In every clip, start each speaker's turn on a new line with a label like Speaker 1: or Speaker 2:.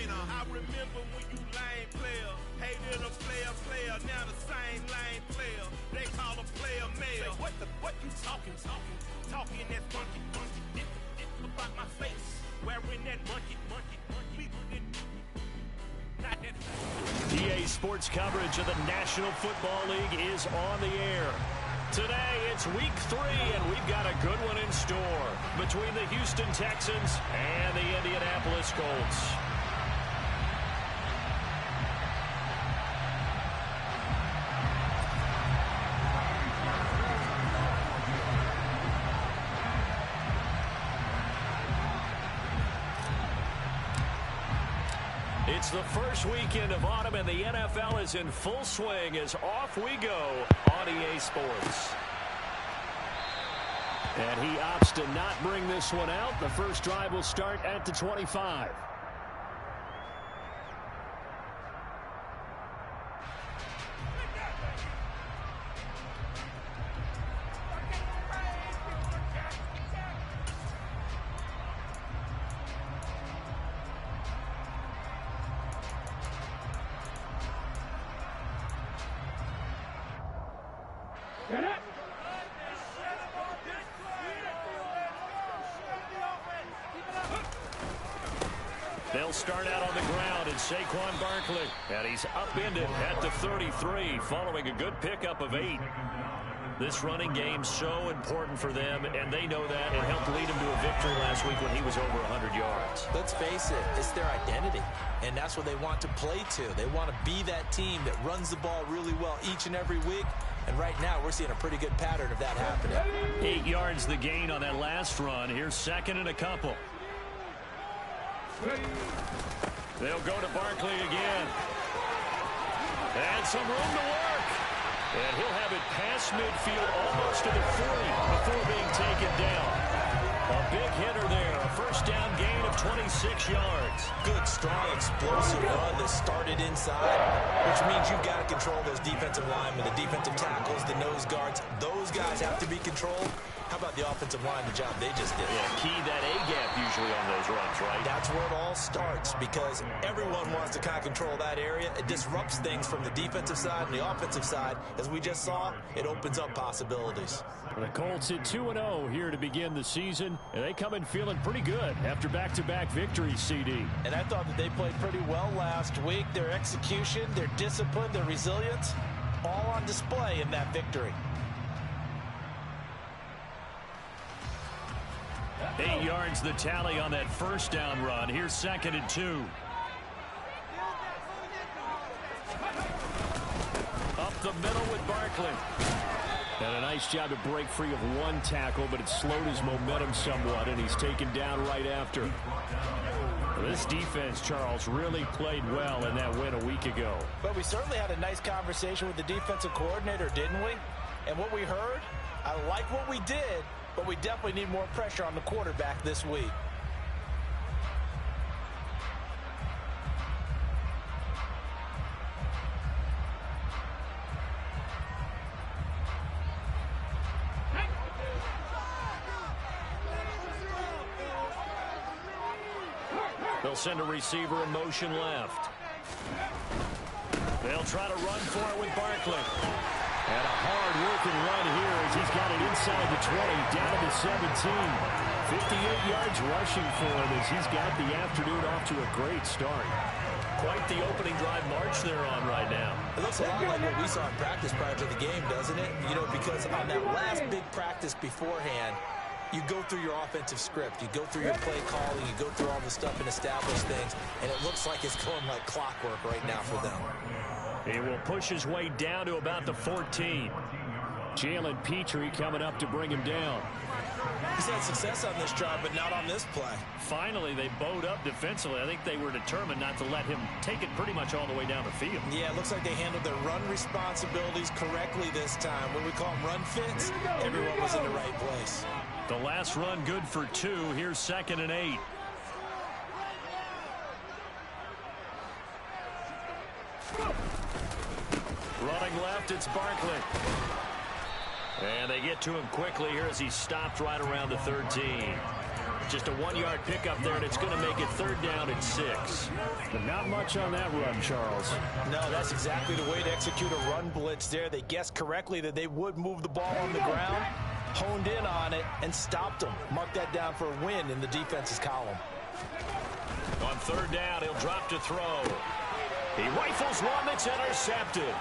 Speaker 1: I remember when you lame player, hated a player, now the same lame player. They call a player mayor. What you talking that monkey, about my face, wearing that monkey. Not that.
Speaker 2: EA Sports coverage of the National Football League is on the air. Today, it's week 3, and we've got a good one in store between the Houston Texans and the Indianapolis Colts. It's the first weekend of autumn, and the NFL is in full swing as off we go on EA Sports. And he opts to not bring this one out. The first drive will start at the 25. They'll start out on the ground, and Saquon Barkley. And he's upended at the 33 following a good pickup of 8. This running game's so important for them, and they know that. It helped lead him to a victory last week when he was over 100 yards.
Speaker 3: Let's face it, it's their identity, and that's what they want to play to. They want to be that team that runs the ball really well each and every week, and right now we're seeing a pretty good pattern of that happening.
Speaker 2: 8 yards the gain on that last run. Here's second and a couple. They'll go to Barkley again. And some room to work. And he'll have it past midfield almost to the 40 before being taken down. A big hitter there. A first down gain of 26 yards.
Speaker 3: Good, strong, explosive run that started inside, which means you've got to control those defensive linemen, the defensive tackles, the nose guards. Those guys have to be controlled. How about the offensive line, the job they just did?
Speaker 2: Yeah, key that A-gap usually on those runs, right?
Speaker 3: That's where it all starts, because everyone wants to kind of control that area. It disrupts things from the defensive side and the offensive side. As we just saw, it opens up possibilities.
Speaker 2: The Colts at 2-0 here to begin the season, and they come in feeling pretty good after back-to-back victories, CD.
Speaker 4: And I thought that they played pretty well last week. Their execution, their discipline, their resilience, all on display in that victory.
Speaker 2: 8 yards the tally on that first down run. Here's second and 2. Up the middle with Barkley. And a nice job to break free of one tackle, but it slowed his momentum somewhat, and he's taken down right after. This defense, Charles, really played well in that win a week ago.
Speaker 4: But we certainly had a nice conversation with the defensive coordinator, didn't we? And what we heard, I like what we did, but we definitely need more pressure on the quarterback this week.
Speaker 2: They'll send a receiver in motion left. They'll try to run for it with Barkley. And a hard-working run here as he's got it inside the 20, down to the 17. 58 yards rushing for him as he's got the afternoon off to a great start. Quite the opening drive march they're on right now.
Speaker 3: It looks a lot like what we saw in practice prior to the game, doesn't it? You know, because on that last big practice beforehand, you go through your offensive script, you go through your play calling, you go through all the stuff and establish things, and it looks like it's going like clockwork right now for them.
Speaker 2: He will push his way down to about the 14. Jalen Petrie coming up to bring him down.
Speaker 3: He's had success on this drive, but not on this play.
Speaker 2: Finally, they bowed up defensively. I think they were determined not to let him take it pretty much all the way down the field.
Speaker 3: Yeah, it looks like they handled their run responsibilities correctly this time. What we call them run fits, everyone was in the right place.
Speaker 2: The last run good for 2. Here's second and 8. Running left, it's Barkley. And they get to him quickly here as he stopped right around the 13. Just a 1-yard pickup there, and it's going to make it 3rd down and 6.
Speaker 5: But not much on that run, Charles.
Speaker 4: No, that's exactly the way to execute a run blitz there. They guessed correctly that they would move the ball on the ground, honed in on it, and stopped them. Mark that down for a win in the defense's column.
Speaker 2: On 3rd down, he'll drop to throw. He rifles one that's intercepted.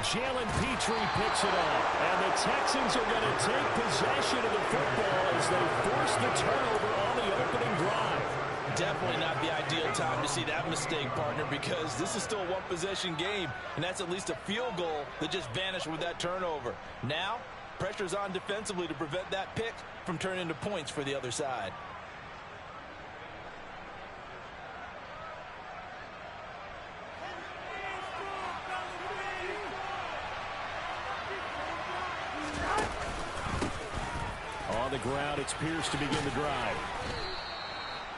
Speaker 5: Jalen Petrie picks it up, and the Texans are going to take possession of the football as they force the turnover on the opening drive.
Speaker 4: Definitely not the ideal time to see that mistake, partner, because this is still a one-possession game, and that's at least a field goal that just vanished with that turnover. Now, pressure's on defensively to prevent that pick from turning into points for the other side.
Speaker 5: On the ground, it's Pierce to begin the drive.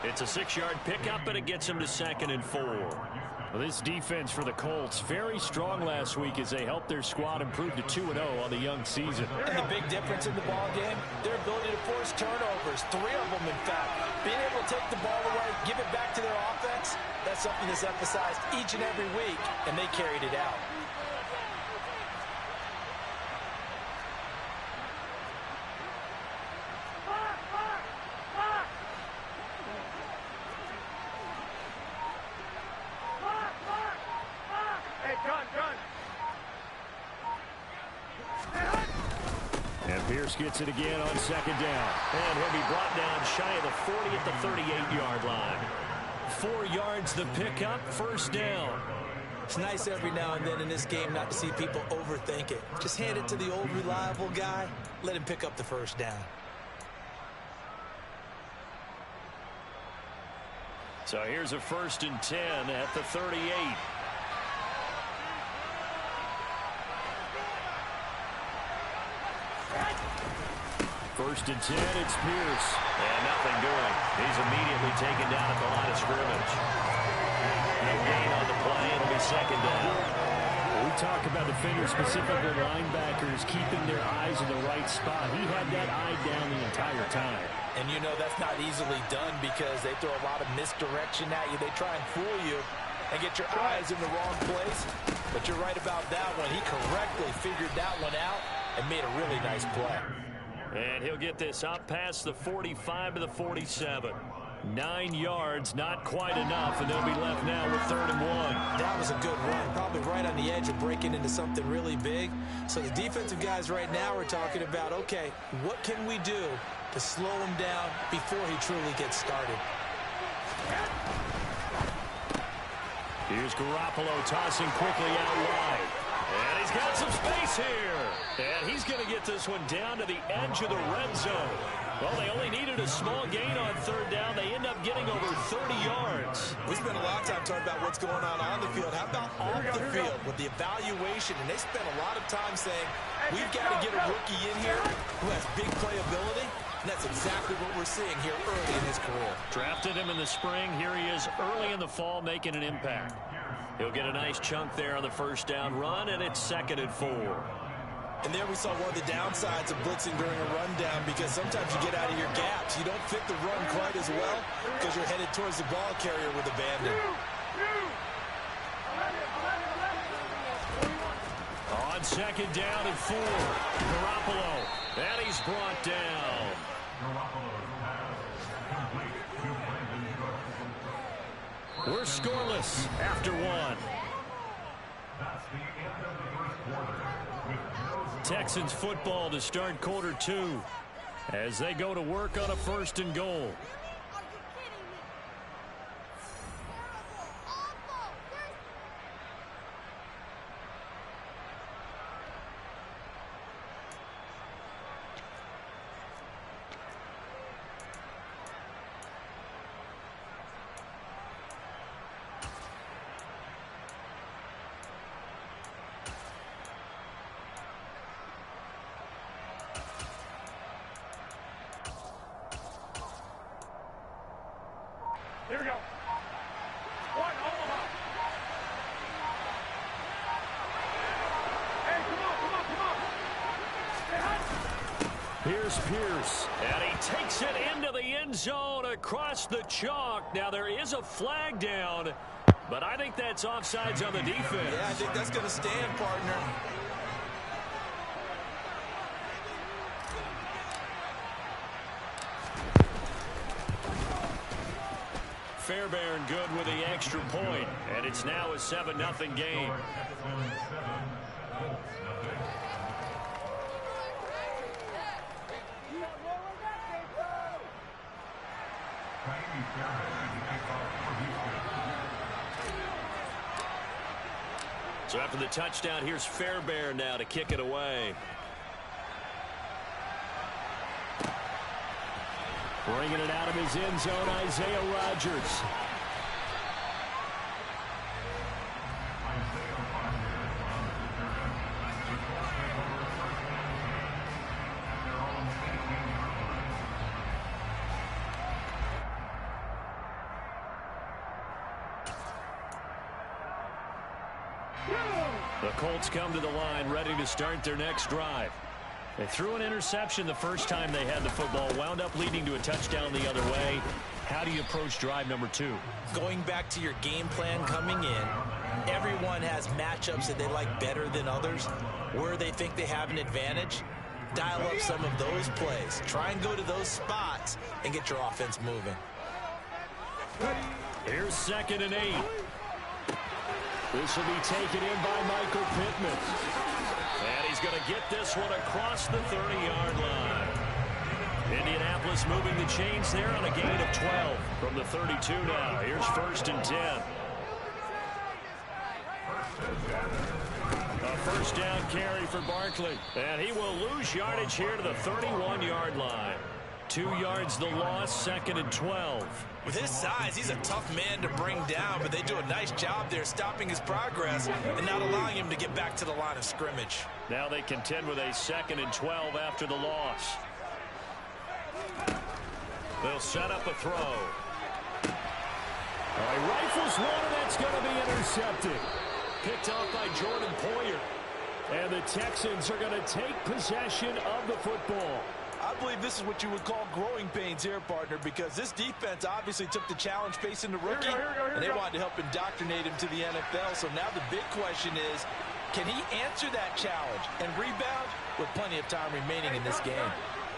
Speaker 2: It's a 6-yard pickup, and it gets him to 2nd and 4.
Speaker 5: Well, this defense for the Colts, very strong last week as they helped their squad improve to 2-0 on the young season.
Speaker 4: And the big difference in the ball game, their ability to force turnovers, 3 of them, in fact. Being able to take the ball away, give it back to their offense, that's something that's emphasized each and every week, and they carried it out.
Speaker 5: And Pierce gets it again on 2nd down.
Speaker 2: And he'll be brought down shy of the 40 at the 38-yard line. 4 yards the pickup, 1st down.
Speaker 3: It's nice every now and then in this game not to see people overthink it. Just hand it to the old reliable guy. Let him pick up the 1st down.
Speaker 2: So here's a 1st and 10 at the 38.
Speaker 5: 1st and 10, it's Pierce.
Speaker 2: And nothing doing. He's immediately taken down at the line of scrimmage. No gain on the play. It'll be 2nd down.
Speaker 5: We talk about defenders, specifically linebackers, keeping their eyes in the right spot. He had that eye down the entire time.
Speaker 4: And you know that's not easily done because they throw a lot of misdirection at you. They try and fool you and get your eyes in the wrong place. But you're right about that one. He correctly figured that one out and made a really nice play.
Speaker 2: And he'll get this up past the 45 to the 47. 9 yards, not quite enough, and they'll be left now with 3rd and 1.
Speaker 3: That was a good run, probably right on the edge of breaking into something really big. So the defensive guys right now are talking about, okay, what can we do to slow him down before he truly gets started?
Speaker 2: Here's Garoppolo tossing quickly out wide. And he's got some space here. And he's going to get this one down to the edge of the red zone. Well, they only needed a small gain on 3rd down. They end up getting over 30 yards.
Speaker 3: We spent a lot of time talking about what's going on the field. How about off the field with the evaluation? And they spent a lot of time saying, we've got to get a rookie in here who has big playability. And that's exactly what we're seeing here early in his career.
Speaker 2: Drafted him in the spring. Here he is early in the fall making an impact. He'll get a nice chunk there on the 1st down run, and it's 2nd and 4.
Speaker 3: And there we saw one of the downsides of blitzing during a rundown because sometimes you get out of your gaps. You don't fit the run quite as well because you're headed towards the ball carrier with abandon.
Speaker 2: On 2nd down and 4, Garoppolo, and he's brought down. We're scoreless after 1. Texans football to start quarter 2 as they go to work on a 1st and goal.
Speaker 1: Here we go. One, Omaha. Hey, come on.
Speaker 2: Here's Pierce, and he takes it into the end
Speaker 5: end zone across the chalk. Now there is a flag down, but I think that's offsides on the defense.
Speaker 3: Yeah, I think that's going to stand, partner.
Speaker 5: Fairbairn good with the extra point, and it's now a 7-0 game. So after the touchdown, here's Fairbairn now to kick it away. Bringing it out of his end zone, Isaiah Rodgers. The Colts come to the line, ready to start their next drive. They threw an interception the first time they had the football, wound up leading to a touchdown the other way. How do you approach drive number 2?
Speaker 3: Going back to your game plan coming in, everyone has matchups that they like better than others, where they think they have an advantage. Dial up some of those plays. Try and go to those spots and get your offense moving.
Speaker 5: Here's 2nd and 8. This will be taken in by Michael Pittman. And he's going to get this one across the 30-yard line. Indianapolis moving the chains there on a gain of 12 from the 32 now. Here's 1st and 10. A first down carry for Barkley. And he will lose yardage here to the 31-yard line. 2 yards the loss, 2nd and 12.
Speaker 3: With his size, he's a tough man to bring down, but they do a nice job there stopping his progress and not allowing him to get back to the line of scrimmage.
Speaker 5: Now they contend with a 2nd and 12 after the loss. They'll set up a throw. He rifles one, and that's going to be intercepted. Picked off by Jordan Poyer. And the Texans are going to take possession of the football.
Speaker 4: I believe this is what you would call growing pains here, partner, because this defense obviously took the challenge facing the rookie, and they wanted to help indoctrinate him to the NFL. So now the big question is, can he answer that challenge and rebound with plenty of time remaining in this game?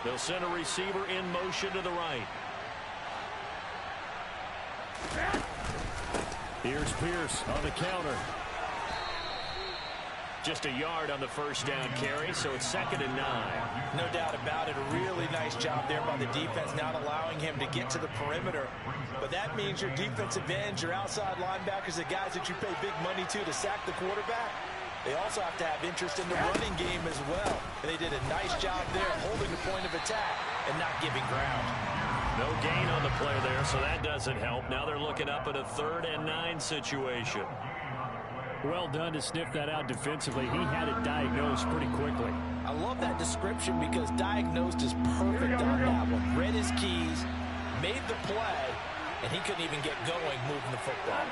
Speaker 5: They'll send a receiver in motion to the right. Here's Pierce on the counter. Just a yard on the first down carry, so it's 2nd and 9.
Speaker 3: No doubt about it. A really nice job there by the defense, not allowing him to get to the perimeter. But that means your defensive ends, your outside linebackers, the guys that you pay big money to sack the quarterback, they also have to have interest in the running game as well. And they did a nice job there holding the point of attack and not giving ground.
Speaker 5: No gain on the play there, so that doesn't help. Now they're looking up at a 3rd and 9 situation. Well done to sniff that out defensively. He had it diagnosed pretty quickly.
Speaker 3: I love that description because diagnosed is perfect on that one. Read his keys, made the play, and he couldn't even get going moving the football.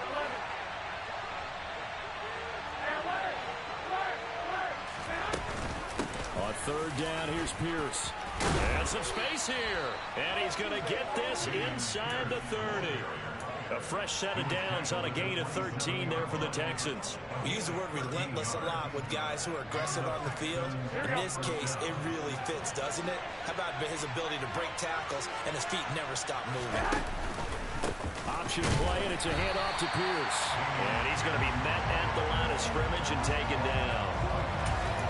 Speaker 5: On 3rd down, here's Pierce. And some space here. And he's going to get this inside the 30. A fresh set of downs on a gain of 13 there for the Texans.
Speaker 3: We use the word relentless a lot with guys who are aggressive on the field. In this case, it really fits, doesn't it? How about his ability to break tackles and his feet never stop moving?
Speaker 5: Option play, and it's a handoff to Pierce. And he's going to be met at the line of scrimmage and taken down.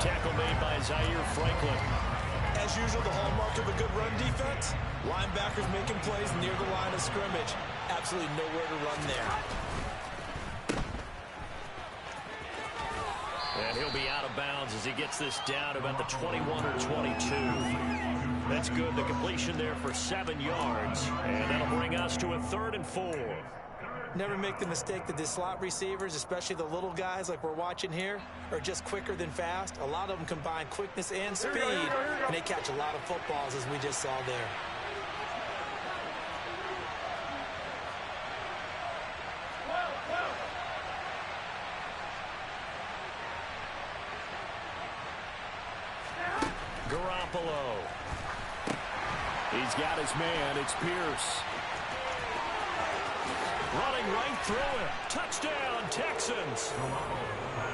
Speaker 5: Tackle made by Zaire Franklin.
Speaker 3: As usual, the hallmark of a good run defense, linebackers making plays near the line of scrimmage. Absolutely nowhere to run there.
Speaker 5: And he'll be out of bounds as he gets this down about the 21 or 22. That's good. The completion there for 7 yards. And that'll bring us to a 3rd and 4.
Speaker 3: Never make the mistake that the slot receivers, especially the little guys like we're watching here, are just quicker than fast. A lot of them combine quickness and speed, and they catch a lot of footballs, as we just saw there.
Speaker 2: He's got his man. It's Pierce. Running right through it. Touchdown, Texans.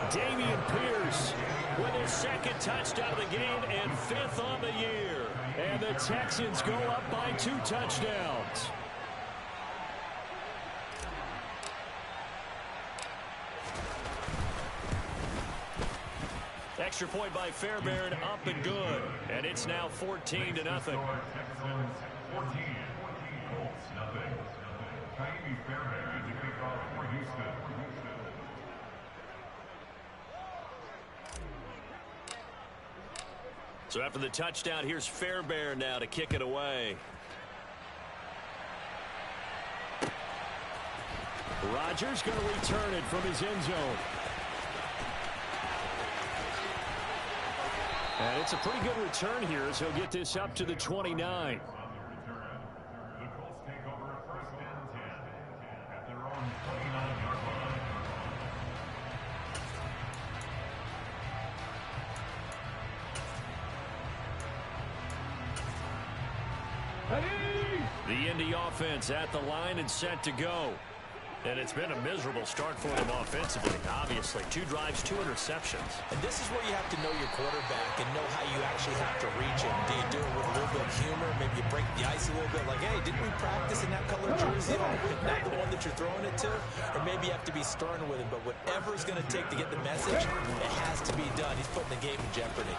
Speaker 2: Dameon Pierce with his second touchdown of the game and 5th on the year. And the Texans go up by 2 touchdowns. Extra point by Fairbairn, up and good. And it's now 14-0. So after the touchdown, here's Fairbairn now to kick it away. Rodgers going to return it from his end zone. And it's a pretty good return here as he'll get this up to the 29. The Indy offense at the line and set to go. And it's been a miserable start for them offensively. Obviously, 2 drives, 2 interceptions.
Speaker 3: And this is where you have to know your quarterback and know how you actually have to reach him. Do you do it with a little bit of humor? Maybe you break the ice a little bit. Like, hey, didn't we practice in that color jersey all week? Not the one that you're throwing it to. Or maybe you have to be stern with him. But whatever it's going to take to get the message, it has to be done. He's putting the game in jeopardy.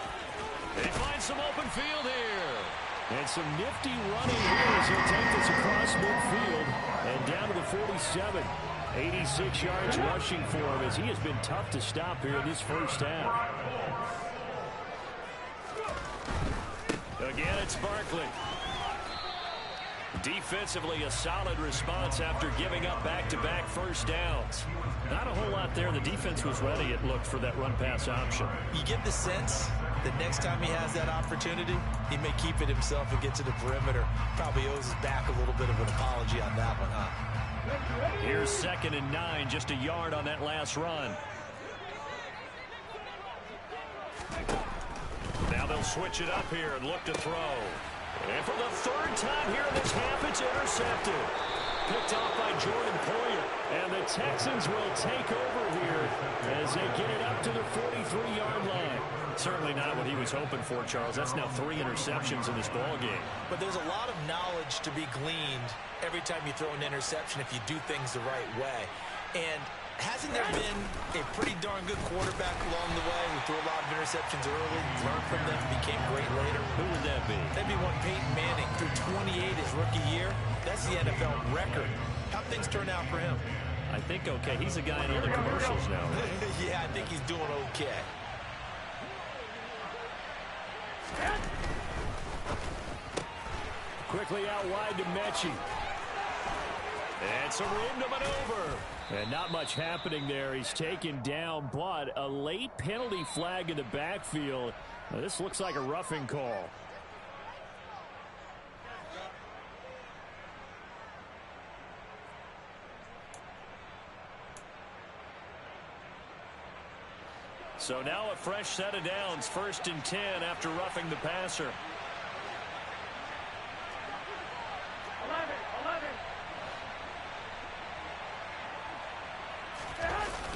Speaker 2: They find some open field here. And some nifty running here as he'll take this across midfield and down to the 47. 86 yards rushing for him as he has been tough to stop here in this first half. Again, it's Barkley. Defensively, a solid response after giving up back-to-back first downs. Not a whole lot there. The defense was ready, it looked, for that run-pass option.
Speaker 3: You get the sense that next time he has that opportunity, he may keep it himself and get to the perimeter. Probably owes his back a little bit of an apology on that one, huh?
Speaker 2: Here's 2nd and 9, just a yard on that last run. Now they'll switch it up here and look to throw. And for the 3rd time here in this half, it's intercepted. Picked off by Jordan Poyer. And the Texans will take over here as they get it up to the 43-yard line. Certainly not what he was hoping for, Charles. That's now 3 interceptions in this ball game.
Speaker 3: But there's a lot of knowledge to be gleaned every time you throw an interception if you do things the right way. And hasn't there been a pretty darn good quarterback along the way who threw a lot of interceptions early, learned from them, became great later?
Speaker 2: Who would that be?
Speaker 3: That'd be one Peyton Manning threw 28 his rookie year. That's the NFL record. How'd things turn out for him?
Speaker 2: I think okay. He's a guy in all the commercials now, right?
Speaker 3: Yeah, I think he's doing okay.
Speaker 2: Quickly out wide to Mechie. And some room to maneuver. And not much happening there. He's taken down, but a late penalty flag in the backfield. Now, this looks like a roughing call. So now a fresh set of downs. 1st and 10 after roughing the passer. 11.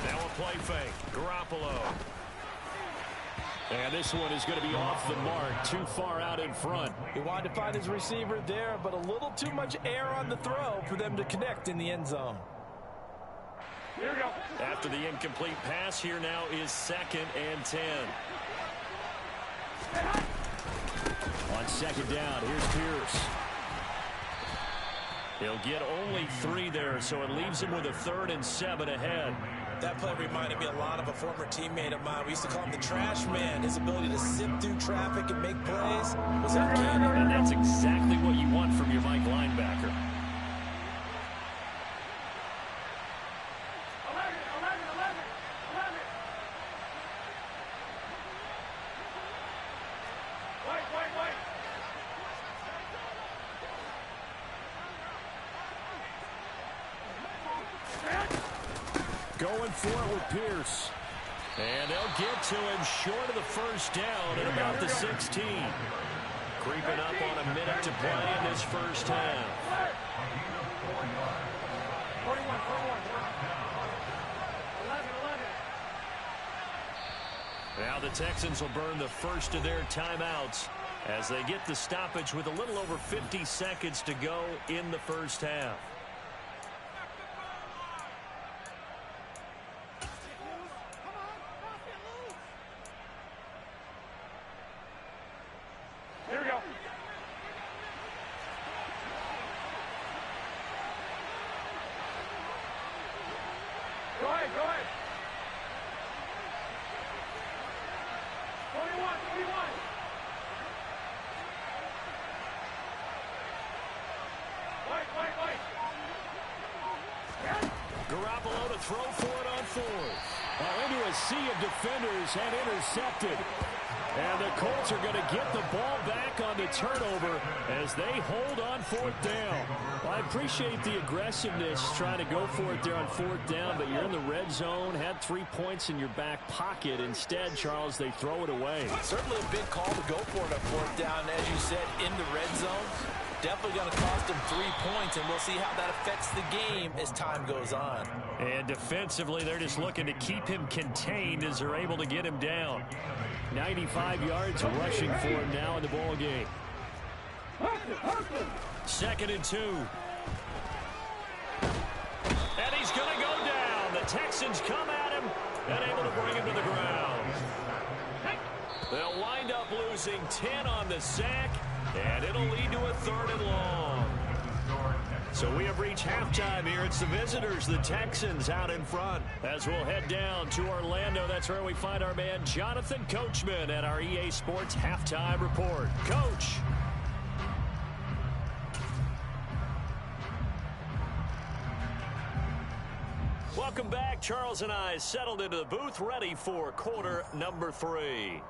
Speaker 2: Now a play fake. Garoppolo. And this one is going to be off the mark. Too far out in front.
Speaker 4: He wanted to find his receiver there, but a little too much air on the throw for them to connect in the end zone.
Speaker 2: Here we go. After the incomplete pass, here now is 2nd and 10. On 2nd down, here's Pierce. He'll get only 3 there, so it leaves him with a 3rd and 7 ahead.
Speaker 3: That play reminded me a lot of a former teammate of mine. We used to call him the trash man. His ability to sift through traffic and make plays was uncanny.
Speaker 2: And that's exactly what you want from your Mike linebacker. 11. Going for it with Pierce. And they'll get to him short of the 1st down at about the 16. Creeping up on a minute to play in this first half. Now the Texans will burn the first of their timeouts as they get the stoppage with a little over 50 seconds to go in the first half.
Speaker 6: Here we go. Go ahead, go ahead. 21, 21. Wait.
Speaker 2: Garoppolo to throw for it on fourth. Into a sea of defenders and intercepted. And the Colts are going to get the ball back on the turnover as they hold on fourth down. Well, I appreciate the aggressiveness trying to go for it there on fourth down, but you're in the red zone, had 3 points in your back pocket. Instead, Charles, they throw it away.
Speaker 3: Certainly a big call to go for it on fourth down, as you said, in the red zone. Definitely going to cost them 3 points, and we'll see how that affects the game as time goes on.
Speaker 2: And defensively, they're just looking to keep him contained as they're able to get him down. 95 yards rushing for him now in the ball game. 2nd and 2. And he's going to go down. The Texans come at him and able to bring him to the ground. They'll wind up losing 10 on the sack, and it'll lead to a 3rd and long. So we have reached halftime here. It's the visitors, the Texans, out in front. As we'll head down to Orlando, that's where we find our man Jonathan Coachman at our EA Sports Halftime Report. Coach. Welcome back. Charles and I settled into the booth, ready for quarter number 3.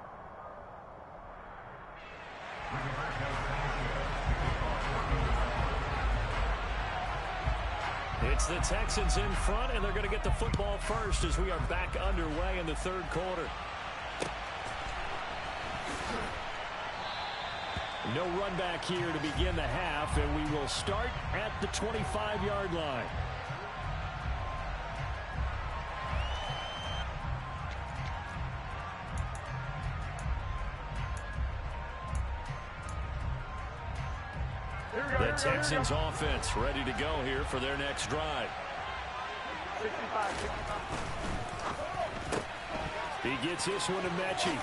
Speaker 2: It's the Texans in front, and they're going to get the football first as we are back underway in the 3rd quarter. No run back here to begin the half, and we will start at the 25-yard line. The Texans offense ready to go here for their next drive.
Speaker 6: 65.
Speaker 2: He gets this one to Mechie.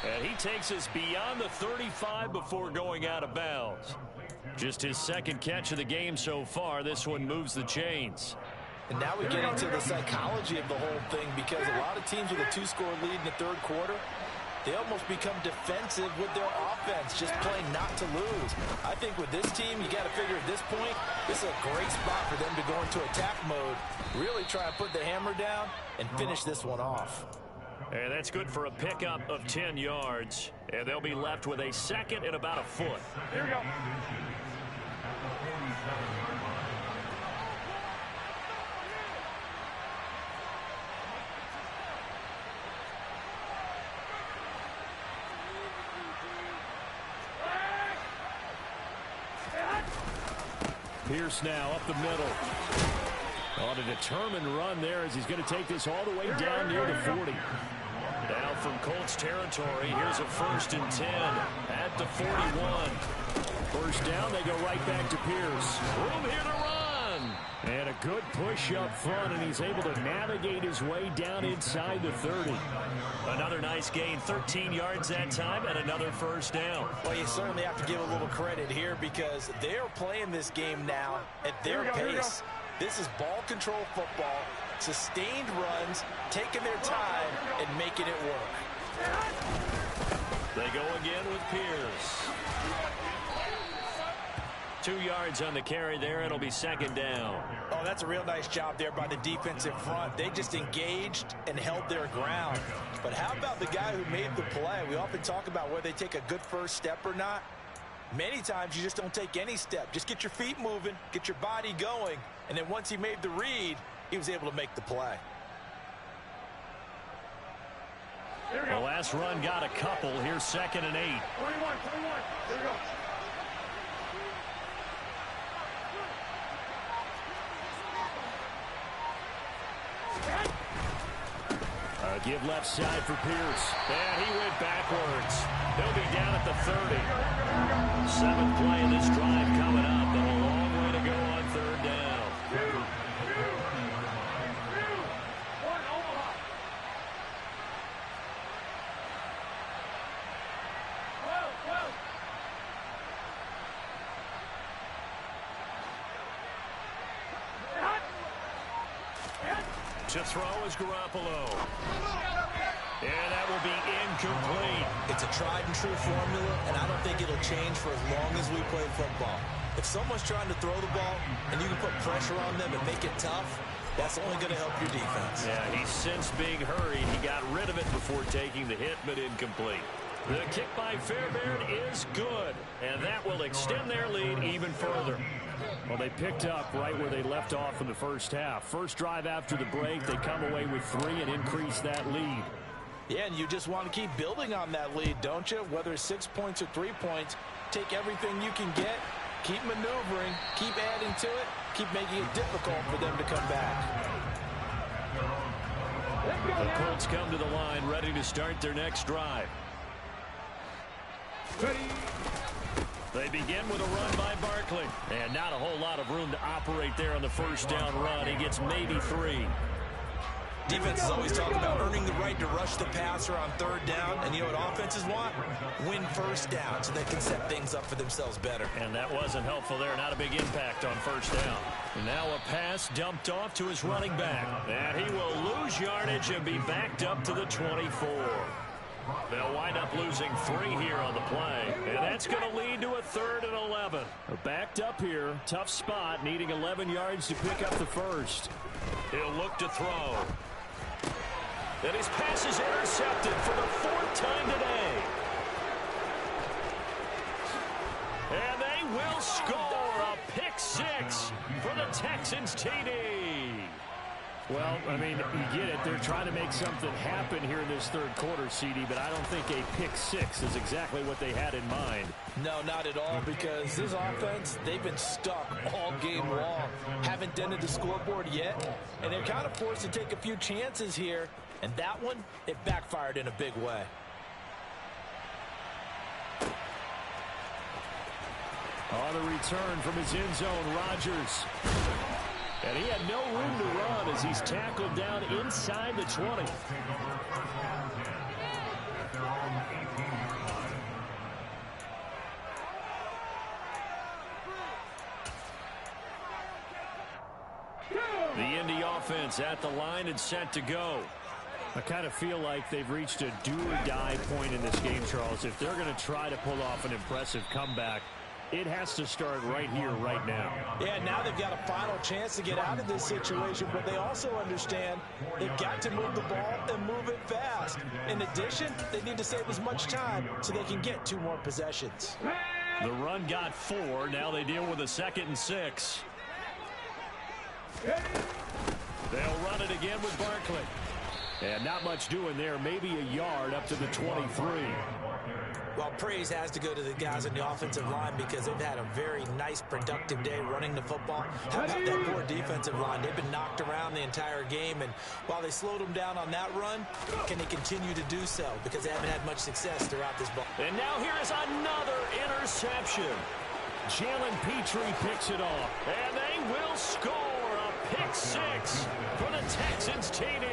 Speaker 2: And he takes us beyond the 35 before going out of bounds. Just his 2nd catch of the game so far. This one moves the chains.
Speaker 3: And now we get into the psychology of the whole thing, because a lot of teams with a 2-score lead in the 3rd quarter, they almost become defensive with their offense, just playing not to lose. I think with this team, you got to figure at this point, this is a great spot for them to go into attack mode, really try and put the hammer down and finish this one off.
Speaker 2: And that's good for a pickup of 10 yards. And they'll be left with a 2nd and about a foot.
Speaker 6: Here we go.
Speaker 2: Pierce now up the middle. On a determined run there as he's going to take this all the way down near the 40. Now from Colts territory, here's a 1st and 10 at the 41. First down, they go right back to Pierce. Room here to run. And a good push up front, and he's able to navigate his way down inside the 30. Another nice gain, 13 yards that time, and another first down.
Speaker 3: Well, you certainly have to give a little credit here, because they're playing this game now at their pace. This is ball control football, sustained runs, taking their time, and making it work.
Speaker 2: They go again with Pierce. 2 yards on the carry there. It'll be 2nd down.
Speaker 3: Oh, that's a real nice job there by the defensive front. They just engaged and held their ground. But how about the guy who made the play? We often talk about whether they take a good first step or not. Many times you just don't take any step. Just get your feet moving, get your body going, and then once he made the read, he was able to make the play.
Speaker 2: The last run got a couple. Here's 2nd and 8.
Speaker 6: 21. Here we go.
Speaker 2: Give left side for Pierce. And he went backwards. He'll be down at the 30. 7th play of this drive coming up, but a long way to go on 3rd down. To throw is Garoppolo. And that will be incomplete.
Speaker 3: It's a tried-and-true formula, and I don't think it'll change for as long as we play football. If someone's trying to throw the ball and you can put pressure on them and make it tough, that's only going to help your defense.
Speaker 2: Yeah, he's since being hurried. He got rid of it before taking the hit, but incomplete. The kick by Fairbairn is good, and that will extend their lead even further. Well, they picked up right where they left off in the first half. First drive after the break, they come away with 3 and increase that lead.
Speaker 4: Yeah, and you just want to keep building on that lead, don't you? Whether it's 6 points or 3 points, take everything you can get, keep maneuvering, keep adding to it, keep making it difficult for them to come back.
Speaker 2: The Colts come to the line, ready to start their next drive. They begin with a run by Barkley. And not a whole lot of room to operate there on the first down run. He gets maybe 3.
Speaker 3: Defenses always talk about earning the right to rush the passer on 3rd down. And you know what offenses want? Win first down so they can set things up for themselves better.
Speaker 2: And that wasn't helpful there. Not a big impact on first down. And now a pass dumped off to his running back. And he will lose yardage and be backed up to the 24. They'll wind up losing 3 here on the play. And that's going to lead to a 3rd and 11. They're backed up here. Tough spot, needing 11 yards to pick up the first. He'll look to throw. And his pass is intercepted for the 4th time today. And they will score a pick 6 for the Texans TD. Well, I mean, you get it. They're trying to make something happen here in this 3rd quarter, CD, but I don't think a pick 6 is exactly what they had in mind.
Speaker 4: No, not at all, because this offense, they've been stuck all game long. Haven't dented the scoreboard yet, and they're kind of forced to take a few chances here, and that one, it backfired in a big way.
Speaker 2: On the return from his end zone, Rodgers. And he had no room to run as he's tackled down inside the 20. The Indy offense at the line and set to go. I kind of feel like they've reached a do-or-die point in this game, Charles. If they're going to try to pull off an impressive comeback, it has to start right here, right now.
Speaker 4: Yeah, now they've got a final chance to get out of this situation, but they also understand they've got to move the ball and move it fast. In addition, they need to save as much time so they can get 2 more possessions.
Speaker 2: The run got 4. Now they deal with a 2nd and 6. They'll run it again with Barkley. And not much doing there. Maybe a yard up to the 23.
Speaker 3: Well, praise has to go to the guys on the offensive line because they've had a very nice, productive day running the football. How about that poor defensive line? They've been knocked around the entire game, and while they slowed them down on that run, can they continue to do so? Because they haven't had much success throughout this ball.
Speaker 2: And now here is another interception. Jalen Petrie picks it off, and they will score a pick 6 for the Texans TD.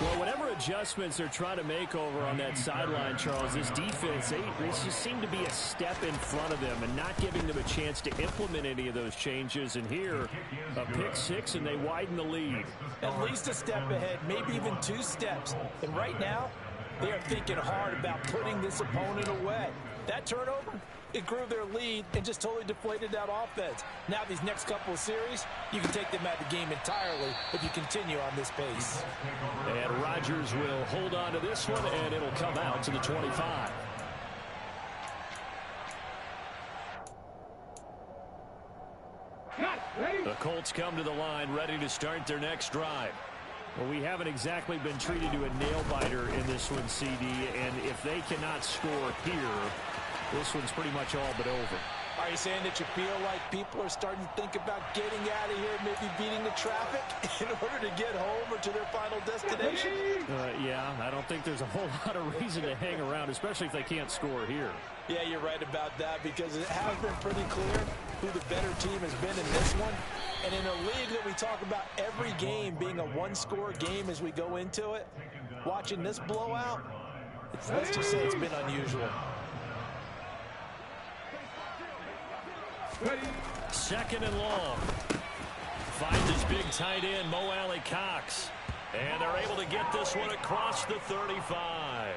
Speaker 2: Well, whatever adjustments they're trying to make over on that sideline, Charles, this defense, they just seem to be a step in front of them and not giving them a chance to implement any of those changes. And here, a pick 6, and they widen the lead.
Speaker 4: At least a step ahead, maybe even 2 steps. And right now, they are thinking hard about putting this opponent away. That turnover, it grew their lead and just totally deflated that offense. Now these next couple of series, you can take them out of the game entirely if you continue on this pace.
Speaker 2: And Rodgers will hold on to this one, and it'll come out to the 25. The Colts come to the line ready to start their next drive. Well, we haven't exactly been treated to a nail-biter in this one, CD, and if they cannot score here, this one's pretty much all but over.
Speaker 3: Are you saying that you feel like people are starting to think about getting out of here, maybe beating the traffic in order to get home or to their final destination?
Speaker 2: Yeah, I don't think there's a whole lot of reason to hang around, especially if they can't score here.
Speaker 3: Yeah, you're right about that, because it has been pretty clear who the better team has been in this one. And in a league that we talk about every game being a one-score game as we go into it, watching this blowout, let's just say it's been unusual.
Speaker 2: Second and long. Finds his big tight end, Mo Alley Cox. And they're able to get this one across the 35.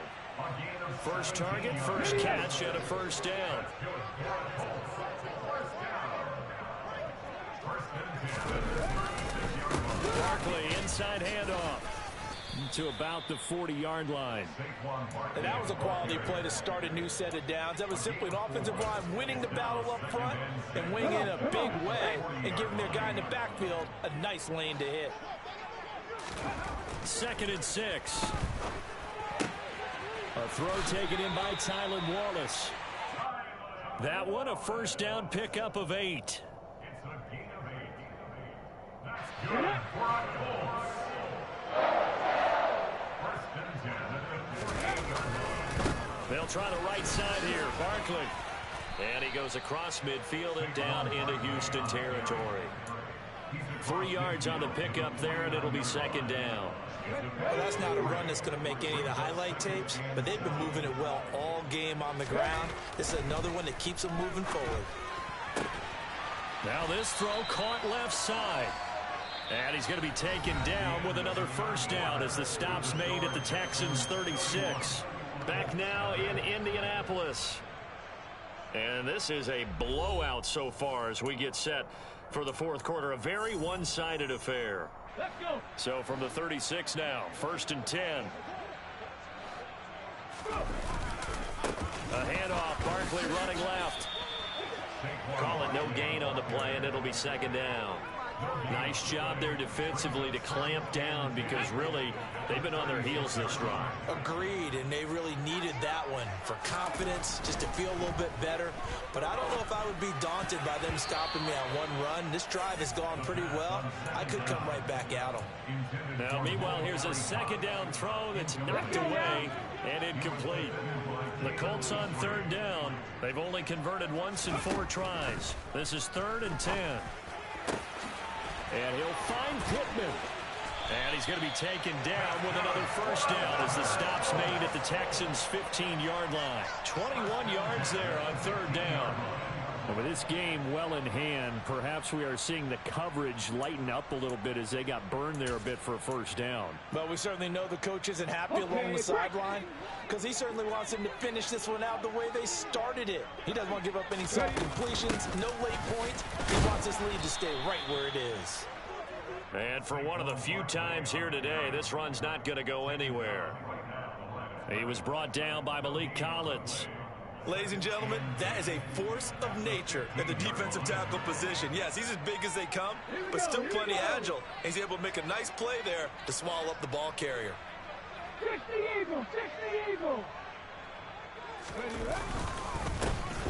Speaker 2: First target, first catch, and a first down. Barkley, inside handoff to about the 40-yard line.
Speaker 3: And that was a quality play to start a new set of downs. That was simply an offensive line winning the battle up front and winning in a big way and giving their guy in the backfield a nice lane to hit.
Speaker 2: Second and 6. A throw taken in by Tylan Wallace. That one a first down pickup of 8. They'll try the right side here. Barkley. And he goes across midfield and down into Houston territory. 3 yards on the pickup there, and it'll be second down.
Speaker 3: Well, that's not a run that's going to make any of the highlight tapes, but they've been moving it well all game on the ground. This is another one that keeps them moving forward.
Speaker 2: Now this throw caught left side. And he's going to be taken down with another first down as the stop's made at the Texans' 36. Back now in Indianapolis. And this is a blowout so far as we get set for the fourth quarter. A very one-sided affair.
Speaker 6: Let's go.
Speaker 2: So from the 36 now, first and 10. A handoff, Barkley running left. Call it no gain on the play, and it'll be second down. Nice job there defensively to clamp down, because really they've been on their heels this drive.
Speaker 3: Agreed, and they really needed that one for confidence, just to feel a little bit better. But I don't know if I would be daunted by them stopping me on one run. This drive has gone pretty well. I could come right back at them.
Speaker 2: Now, meanwhile, here's a second down throw that's knocked away and incomplete. The Colts on third down. They've only converted once in 4 tries. This is 3rd and 10. And he'll find Pittman. And he's going to be taken down with another first down as the stop's made at the Texans' 15-yard line. 21 yards there on third down. And with this game well in hand, perhaps we are seeing the coverage lighten up a little bit as they got burned there a bit for a first down.
Speaker 3: But we certainly know the coach isn't happy along the sideline, because he certainly wants them to finish this one out the way they started it. He doesn't want to give up any soft completions, no late points. He wants this lead to stay right where it is.
Speaker 2: And for one of the few times here today, this run's not going to go anywhere. He was brought down by Malik Collins.
Speaker 4: Ladies and gentlemen, that is a force of nature at the defensive tackle position. Yes, he's as big as they come, but still plenty agile. He's able to make a nice play there to swallow up the ball carrier.
Speaker 6: 60 Eagle, 60 Eagle.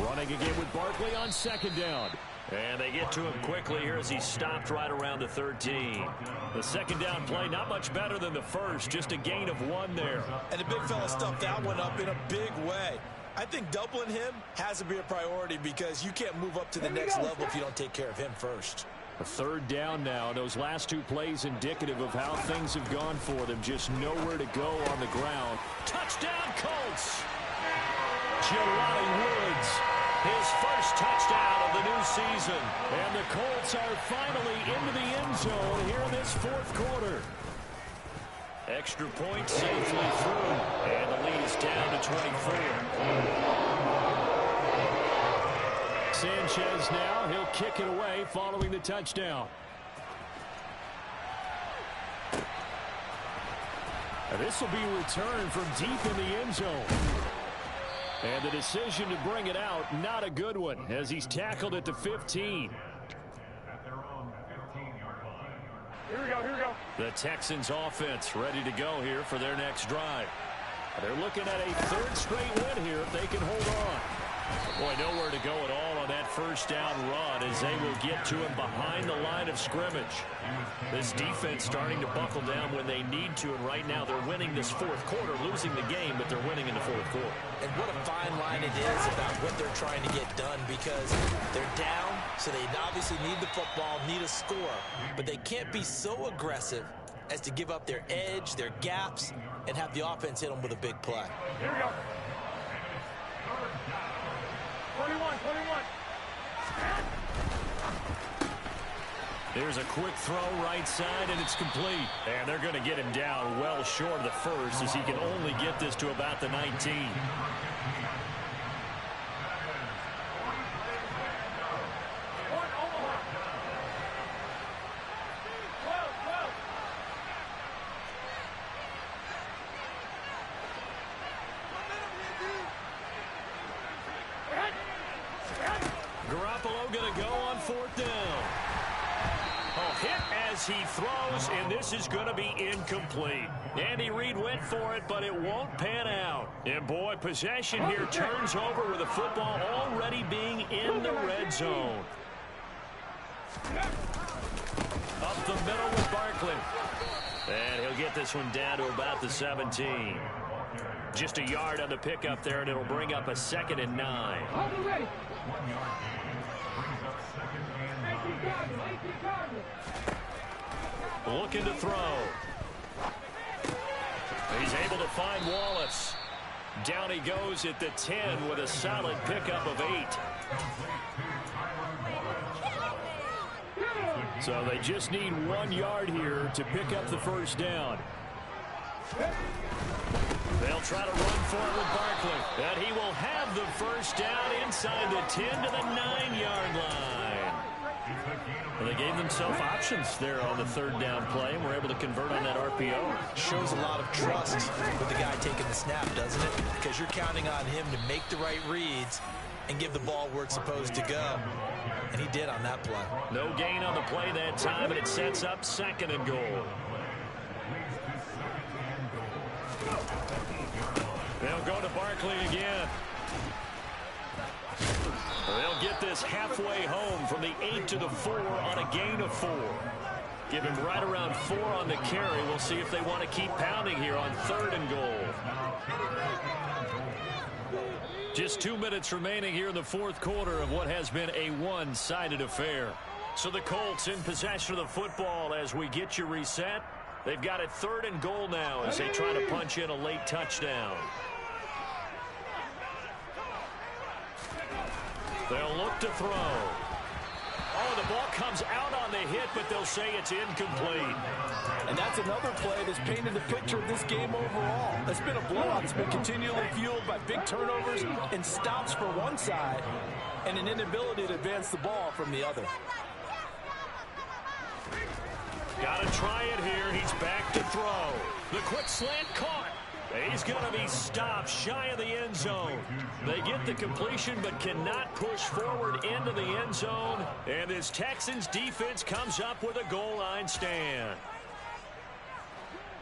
Speaker 2: Running again with Barkley on second down. And they get to him quickly here as he's stopped right around the 13. The second down play, not much better than the first, just a gain of 1 there.
Speaker 3: And the big fella stuffed that one up in a big way. I think doubling him has to be a priority, because you can't move up to the next level if you don't take care of him first.
Speaker 2: A third down now. Those last 2 plays indicative of how things have gone for them. Just nowhere to go on the ground. Touchdown, Colts! Jelani Woods, his first touchdown of the new season. And the Colts are finally into the end zone here in this fourth quarter. Extra point safely through, and the lead is down to 24. Sanchez now, he'll kick it away following the touchdown. And this will be returned from deep in the end zone. And the decision to bring it out, not a good one, as he's tackled at the 15.
Speaker 6: Here we go, here we go.
Speaker 2: The Texans offense ready to go here for their next drive. They're looking at a third straight win here if they can hold on. Boy, nowhere to go at all on that first down run as they will get to him behind the line of scrimmage. This defense starting to buckle down when they need to, and right now they're winning this fourth quarter, losing the game, but they're winning in the fourth quarter.
Speaker 3: And what a fine line it is about what they're trying to get done, because they're down, so they obviously need the football, need a score, but they can't be so aggressive as to give up their edge, their gaps, and have the offense hit them with a big play.
Speaker 6: Here we go. 21.
Speaker 2: Here's a quick throw right side, and it's complete. And they're going to get him down well short of the first, as he can only get this to about the 19. Going to go on fourth down. Oh, hit as he throws, and this is going to be incomplete. Andy Reid went for it, but it won't pan out. And, boy, possession here turns over with the football already being in the red zone. Up the middle with Barkley. And he'll get this one down to about the 17. Just a yard on the pickup there, and it'll bring up a 2nd and 9. Looking to throw. He's able to find Wallace. Down he goes at the 10 with a solid pickup of 8. So they just need 1 yard here to pick up the first down. They'll try to run for it with Barkley. And he will have the first down inside the 10 to the 9-yard line. Well, they gave themselves options there on the third down play, and were able to convert on that RPO.
Speaker 3: Shows a lot of trust with the guy taking the snap, doesn't it? Because you're counting on him to make the right reads and give the ball where it's supposed to go. And he did on that play.
Speaker 2: No gain on the play that time, and it sets up 2nd and goal. They'll go to Barkley again. They'll get this halfway home from the 8 to the 4 on a gain of 4. Give him right around 4 on the carry. We'll see if they want to keep pounding here on 3rd and goal. Just 2 minutes remaining here in the fourth quarter of what has been a one-sided affair. So the Colts in possession of the football as we get you reset. They've got it 3rd and goal now as they try to punch in a late touchdown. They'll look to throw. Oh, the ball comes out on the hit, but they'll say it's incomplete.
Speaker 4: And that's another play that's painted the picture of this game overall. It's been a blowout. It's been continually fueled by big turnovers and stops for one side and an inability to advance the ball from the other.
Speaker 2: Got to try it here. He's back to throw. The quick slant caught. He's going to be stopped shy of the end zone. They get the completion but cannot push forward into the end zone. And this Texans defense comes up with a goal line stand.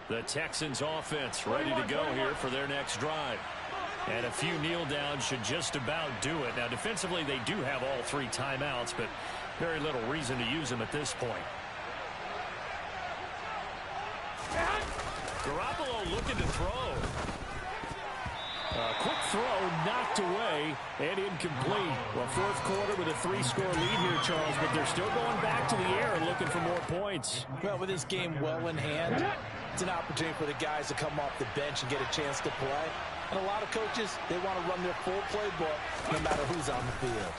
Speaker 2: The Texans offense ready to go here for their next drive. And a few kneel downs should just about do it. Now defensively they do have all 3 timeouts, but very little reason to use them at this point. Garoppolo looking to throw. Quick throw knocked away and incomplete. Well, fourth quarter with a 3-score lead here, Charles, but they're still going back to the air and looking for more points.
Speaker 3: Well, with this game well in hand, it's an opportunity for the guys to come off the bench and get a chance to play. And a lot of coaches, they want to run their full playbook no matter who's on the field.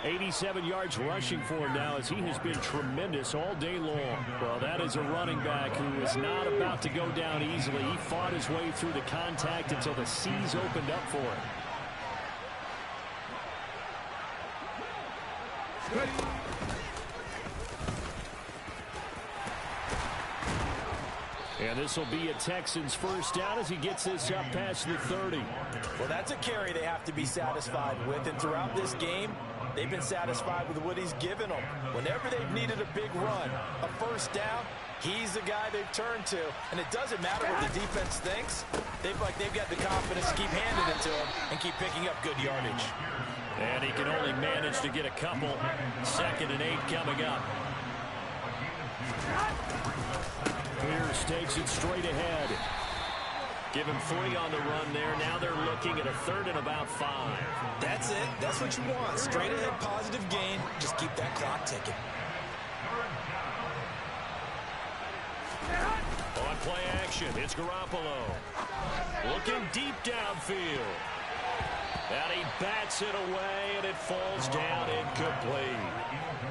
Speaker 2: 87 yards rushing for him now as he has been tremendous all day long. Well, that is a running back who is not about to go down easily. He fought his way through the contact until the seas opened up for him. And this will be a Texans first down as he gets this up past the 30.
Speaker 3: Well, that's a carry they have to be satisfied with. And throughout this game, they've been satisfied with what he's given them. Whenever they've needed a big run, a first down, he's the guy they've turned to. And it doesn't matter what the defense thinks. They've got the confidence to keep handing it to him and keep picking up good yardage.
Speaker 2: And he can only manage to get a couple. 2nd and 8 coming up. Pierce takes it straight ahead. Give him 3 on the run there. Now they're looking at a 3rd and about 5.
Speaker 3: That's it. That's what you want. Straight ahead positive gain. Just keep that clock ticking.
Speaker 2: On play action, it's Garoppolo. Looking deep downfield. And he bats it away, and it falls down incomplete.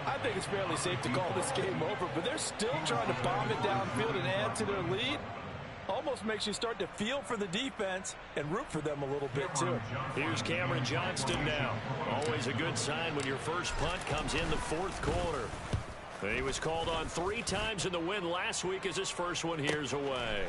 Speaker 4: I think it's fairly safe to call this game over, but they're still trying to bomb it downfield and add to their lead. Almost makes you start to feel for the defense and root for them a little bit, too.
Speaker 2: Here's Cameron Johnston now. Always a good sign when your first punt comes in the 4th quarter. He was called on 3 times in the win last week as his first one here's away.